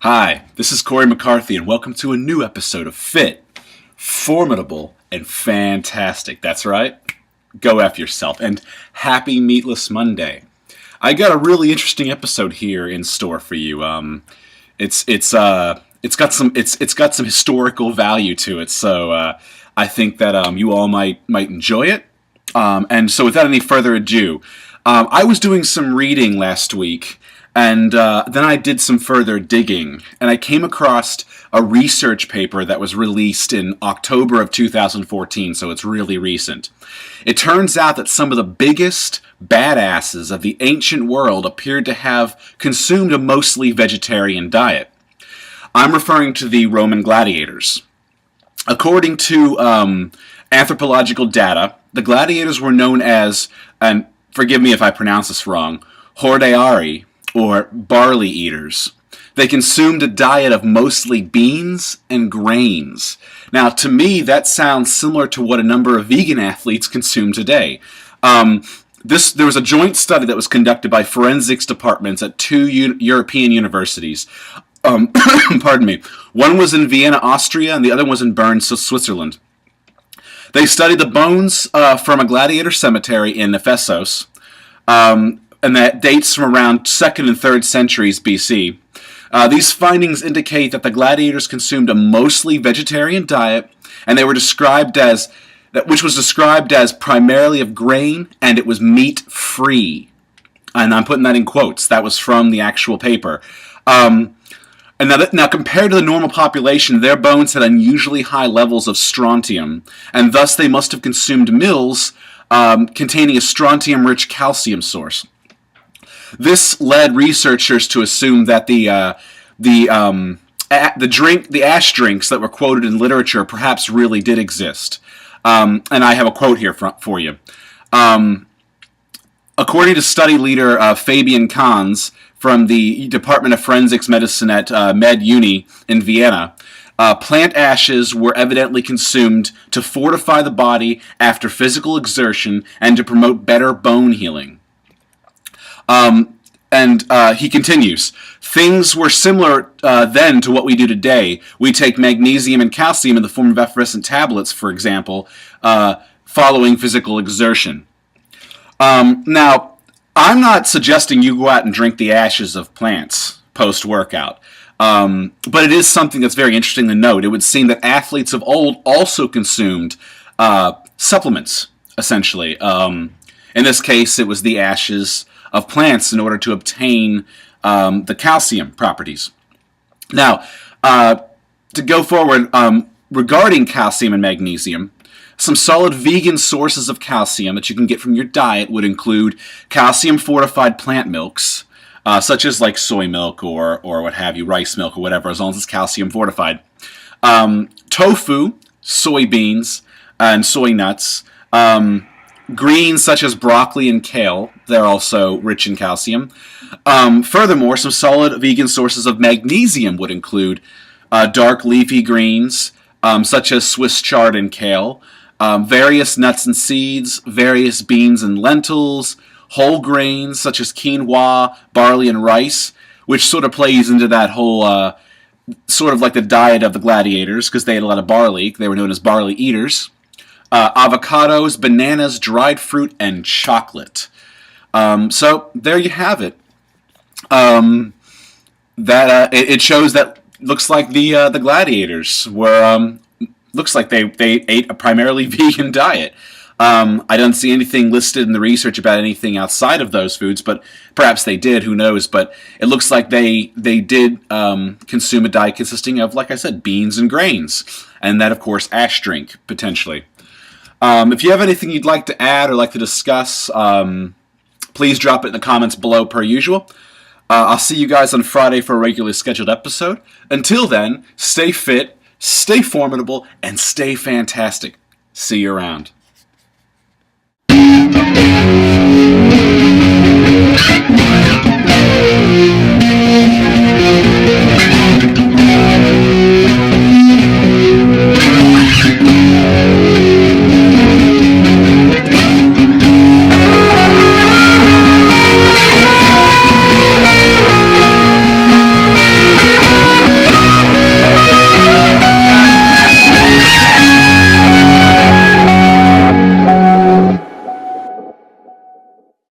Hi, this is Corey McCarthy, and welcome to a new episode of Fit, Formidable, and Fantastic. That's right, go F yourself, and happy Meatless Monday. I got a really interesting episode here in store for you. It's got some historical value to it, so I think that you all might enjoy it. And so, without any further ado, I was doing some reading last week. And then I did some further digging, and I came across a research paper that was released in October of 2014, so it's really recent. It turns out that some of the biggest badasses of the ancient world appeared to have consumed a mostly vegetarian diet. I'm referring to the Roman Gladiators. According to anthropological data, the gladiators were known as, and forgive me if I pronounce this wrong, hordeari, or barley eaters. They consumed a diet of mostly beans and grains. Now, to me, that sounds similar to what a number of vegan athletes consume today. There was a joint study that was conducted by forensics departments at two European universities. Pardon me. One was in Vienna, Austria, and the other was in Bern, Switzerland. They studied the bones from a gladiator cemetery in Ephesus, and that dates from around 2nd and 3rd centuries BC. These findings indicate that the gladiators consumed a mostly vegetarian diet, and they were described as, which was described as primarily of grain, and it was meat-free. And I'm putting that in quotes. That was from the actual paper. And now, compared to the normal population, their bones had unusually high levels of strontium, and thus they must have consumed meals containing a strontium-rich calcium source. This led researchers to assume that the ash drinks that were quoted in literature perhaps really did exist. And I have a quote here for you. According to study leader Fabian Kahns from the Department of Forensics Medicine at MedUni in Vienna, plant ashes were evidently consumed to fortify the body after physical exertion and to promote better bone healing. And he continues, things were similar then to what we do today. We take magnesium and calcium in the form of effervescent tablets, for example, following physical exertion. Now, I'm not suggesting you go out and drink the ashes of plants post-workout, but it is something that's very interesting to note. It would seem that athletes of old also consumed supplements, essentially. In this case, it was the ashes of plants in order to obtain the calcium properties. Now, to go forward, regarding calcium and magnesium, some solid vegan sources of calcium that you can get from your diet would include calcium-fortified plant milks, such as like soy milk or what have you, rice milk or whatever, as long as it's calcium-fortified. Tofu, soybeans, and soy nuts, greens such as broccoli and kale, they're also rich in calcium. Furthermore, some solid vegan sources of magnesium would include dark leafy greens, such as Swiss chard and kale, various nuts and seeds, various beans and lentils, whole grains such as quinoa, barley, and rice, which sort of plays into that whole sort of like the diet of the gladiators, because they ate a lot of barley. They were known as barley eaters. Avocados, bananas, dried fruit, and chocolate. So there you have it. It shows that looks like the gladiators were looks like they ate a primarily vegan diet. I don't see anything listed in the research about anything outside of those foods, but perhaps they did. Who knows? But it looks like they did consume a diet consisting of, like I said, beans and grains, and that, of course, ash drink potentially. If you have anything you'd like to add or like to discuss, please drop it in the comments below per usual. I'll see you guys on Friday for a regularly scheduled episode. Until then, stay fit, stay formidable, and stay fantastic. See you around.